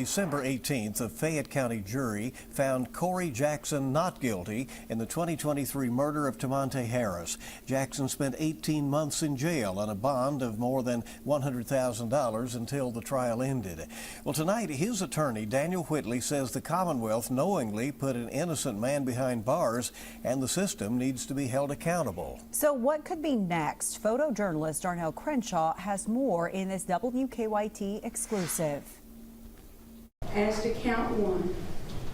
December 18th, a Fayette County jury found Corry Jackson not guilty in the 2023 murder of Tamonte Harris. Jackson spent 18 months in jail on a bond of more than $100,000 until the trial ended. Well, tonight, his attorney, Daniel Whitley, says the Commonwealth knowingly put an innocent man behind bars and the system needs to be held accountable. So what could be next? Photojournalist Darnell Crenshaw has more in this WKYT exclusive. As to count one,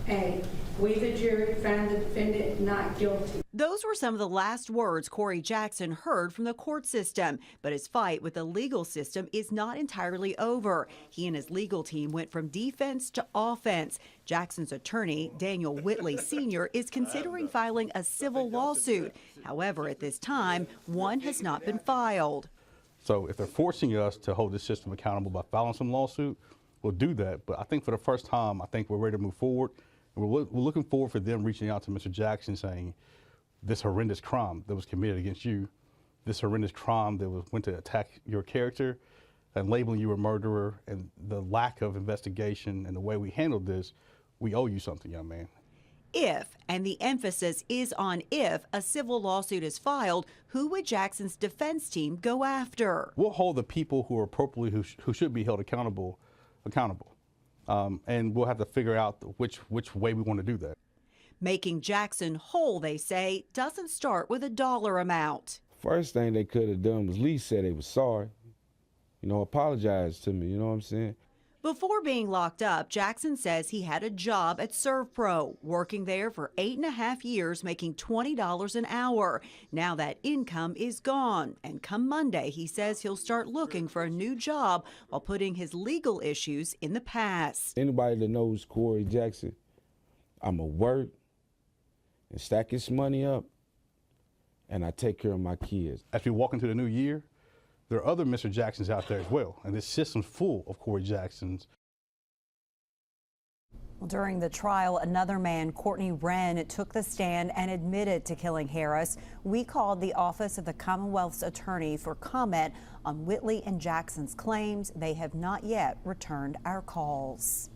A, we the jury find the defendant not guilty. Those were some of the last words Corry Jackson heard from the court system, but his fight with the legal system is not entirely over. He and his legal team went from defense to offense. Jackson's attorney, Daniel Whitley Sr., is considering filing a civil lawsuit. However, at this time, one has not been filed. So if they're forcing us to hold this system accountable by filing some lawsuit, we'll do that. But I think for the first time, I think we're ready to move forward. And we're looking forward for them reaching out to Mr. Jackson saying, this horrendous crime that was committed against you, this horrendous crime that went to attack your character and labeling you a murderer, and the lack of investigation and the way we handled this, we owe you something, young man. If, and the emphasis is on if, a civil lawsuit is filed, who would Jackson's defense team go after? We'll hold the people who are appropriately, who should be held accountable. And we'll have to figure out which way we want to do that. Making Jackson whole, they say, doesn't start with a dollar amount. First thing they could have done was at least say they were sorry. Apologize to me, you know what I'm saying? Before being locked up, Jackson says he had a job at ServPro, working there for 8.5 years, making $20 an hour. Now that income is gone, and come Monday, he says he'll start looking for a new job while putting his legal issues in the past. Anybody that knows Corry Jackson, I'ma work and stack his money up, and I take care of my kids. As we walk into the new year, there are other Mr. Jacksons out there as well, and this system's full of Corry Jacksons. Well, during the trial, another man, Courtney Wren, took the stand and admitted to killing Harris. We called the Office of the Commonwealth's attorney for comment on Whitley and Jackson's claims. They have not yet returned our calls.